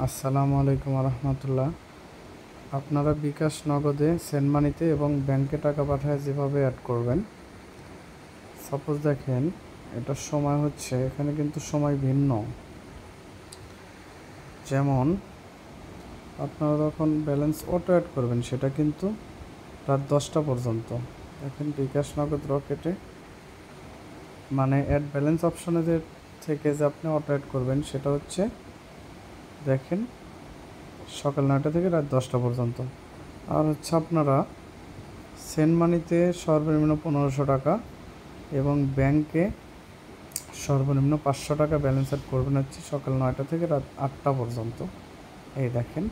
আসসালামু আলাইকুম রহমতুল্লাহ। আপনারা বিকাশ নগদে সেন্ড মানিতে এবং ব্যাংকে টাকা পাঠায় যেভাবে অ্যাড করবেন, সাপোজ দেখেন এটার সময় হচ্ছে, এখানে কিন্তু সময় ভিন্ন। যেমন আপনারা যখন ব্যালেন্স অটো অ্যাড করবেন সেটা কিন্তু রাত 10টা পর্যন্ত। দেখেন বিকাশ নগদ রকেটে মানে অ্যাড ব্যালেন্স অপশনে থেকে যে আপনি অটো অ্যাড করবেন সেটা হচ্ছে দেখেন সকাল 9টা থেকে রাত 10টা পর্যন্ত। আর হচ্ছে আপনারা সেন্ড মানিতে সর্বনিম্ন 1500 টাকা এবং ব্যাংকে সর্বনিম্ন 500 টাকা ব্যালেন্স অ্যাড করবেন হচ্ছে সকাল 9টা থেকে রাত 8টা পর্যন্ত। এই দেখেন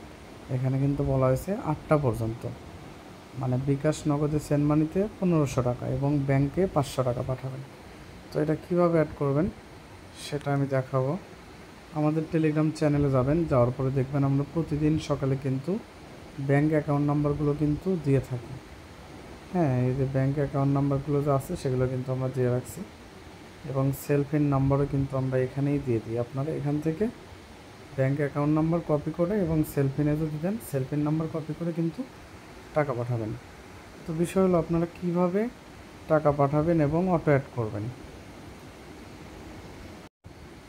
এখানে কিন্তু বলা হয়েছে 8টা পর্যন্ত, মানে বিকাশ নগদে সেন্ড মানিতে 1500 টাকা এবং ব্যাংকে 500 টাকা পাঠাবেন। তো এটা কিভাবে অ্যাড করবেন সেটা আমি দেখাবো। আমাদের টেলিগ্রাম চ্যানেলে যাবেন, যাওয়ার পরে দেখবেন আমরা প্রতিদিন সকালে কিন্তু ব্যাংক অ্যাকাউন্ট নাম্বারগুলো কিন্তু দিয়ে থাকি। হ্যাঁ, এই যে ব্যাংক অ্যাকাউন্ট নাম্বারগুলো যে আছে সেগুলো কিন্তু আমরা দিয়ে রাখছি এবং সেলফিন নাম্বারও কিন্তু আমরা এখানেই দিয়ে দিই। আপনারা এখান থেকে ব্যাংক অ্যাকাউন্ট নাম্বার কপি করে এবং সেলফিনে যদি দেন সেলফিন নাম্বার কপি করে কিন্তু টাকা পাঠাবেন। তো বিষয় হলো আপনারা কিভাবে টাকা পাঠাবেন এবং অটো অ্যাড করবেন।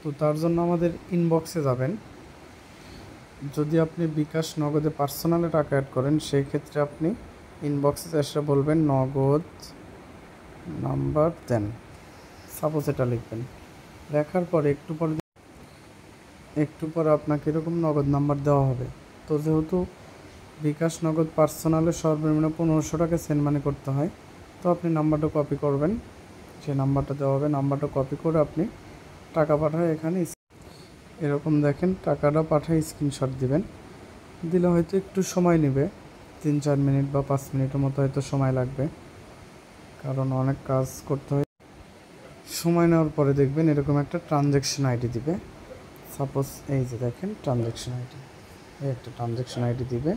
তো তার জন্য আমাদের ইনবক্সে যাবেন। যদি আপনি বিকাশ নগদে পার্সোনালে টাকা অ্যাড করেন সেই ক্ষেত্রে আপনি ইনবক্সে এসে বলবেন নগদ নাম্বার দেন, সাপোজ এটা লিখবেন। লেখার পরে একটু পরে আপনাকে এরকম নগদ নাম্বার দেওয়া হবে। তো যেহেতু বিকাশ নগদ পার্সোনালে সর্বনিম্ন 1500 টাকা সেন্ড মানি করতে হয়, তো আপনি নাম্বারটা কপি করবেন, যে নাম্বারটা দেওয়া হবে নাম্বারটা কপি করে আপনি টাকা পাঠায় এখানে এরকম দেখেন টাকাটা পাঠায় স্ক্রিনশট দিবেন। দিলে হয়তো একটু সময় নেবে, 3-4 মিনিট বা 5 মিনিটের মতো হয়তো সময় লাগবে, কারণ অনেক কাজ করতে হয়। সময় নেওয়ার পরে দেখবেন এরকম একটা ট্রানজ্যাকশন আইডি দিবে। সাপোজ এই যে দেখেন ট্রানজ্যাকশন আইডি, এই একটা ট্রানজ্যাকশন আইডি দিবে।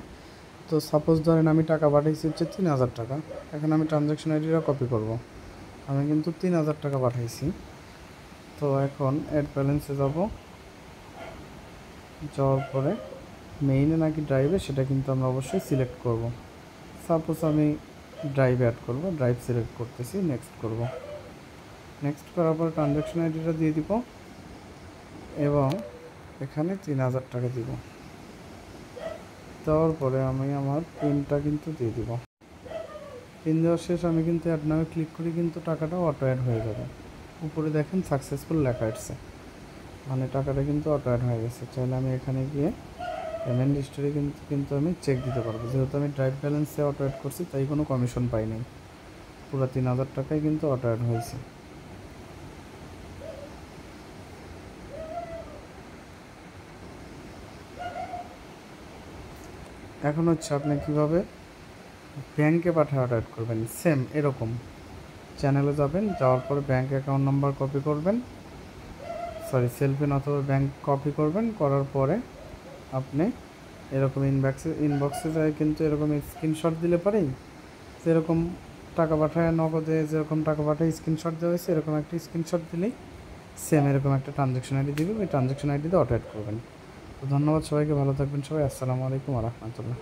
তো সাপোজ ধরেন আমি টাকা পাঠাইছি হচ্ছে 3000 টাকা। এখন আমি ট্রানজ্যাকশন আইডিটা কপি করব। আমি কিন্তু 3000 টাকা পাঠাইছি। তো এখন অ্যাড ব্যালেন্সে যাওয়ার পরে মেইনে নাকি ড্রাইভে সেটা কিন্তু আমরা অবশ্যই সিলেক্ট করব। সাপোজ আমি ড্রাইভে অ্যাড করব, ড্রাইভ সিলেক্ট করতেছি, নেক্সট করব। নেক্সট করার পর ট্রানজ্যাকশন আইডিটা দিয়ে দিব এবং এখানে 3000 টাকা দিব। দেওয়ার পরে আমি আমার পিনটা কিন্তু দিয়ে দিব। পিন দেওয়ার শেষ আমি কিন্তু অ্যাড নামে ক্লিক করি, কিন্তু টাকাটা অটো অ্যাড হয়ে যাবে। উপরে দেখেন সাকসেসফুল লেখা আসছে, মানে টাকাটা কিন্তু অটো অ্যাড হয়ে গেছে। চাইলে আমি এখানে গিয়ে পেমেন্ট হিস্টোরি কিন্তু আমি চেক দিতে পারবো। যেহেতু আমি ড্রাইভ ব্যালেন্সে অটো অ্যাড করছি তাই কোনো কমিশন পাইনি, পুরো 3000 টাকাই কিন্তু অটো অ্যাড হয়েছে। এখন হচ্ছে আপনি কিভাবে ব্যাংকে পাঠিয়ে অটো অ্যাড করবেন। সেম এরকম চ্যানেলে যাবেন, যাওয়ার পরে ব্যাংক অ্যাকাউন্ট নাম্বার কপি করবেন, সেলফিন অথবা ব্যাংক কপি করবেন। করার পরে আপনি এরকম ইনবক্সে যায় কিন্তু এরকম স্ক্রিনশট দিলে পারেই, যেরকম টাকা পাঠায় নগদে যেরকম টাকা পাঠায় স্ক্রিনশট দেওয়া হয়েছে এরকম একটা স্ক্রিনশট দিলেই সেম এরকম একটা ট্রানজ্যাকশন আইডি দিবে, ওই ট্রানজ্যাকশন আইডিতে অটো অ্যাড করবেন। তো ধন্যবাদ সবাইকে, ভালো থাকবেন সবাই। আসসালামু আলাইকুম রহমতুল্লাহ।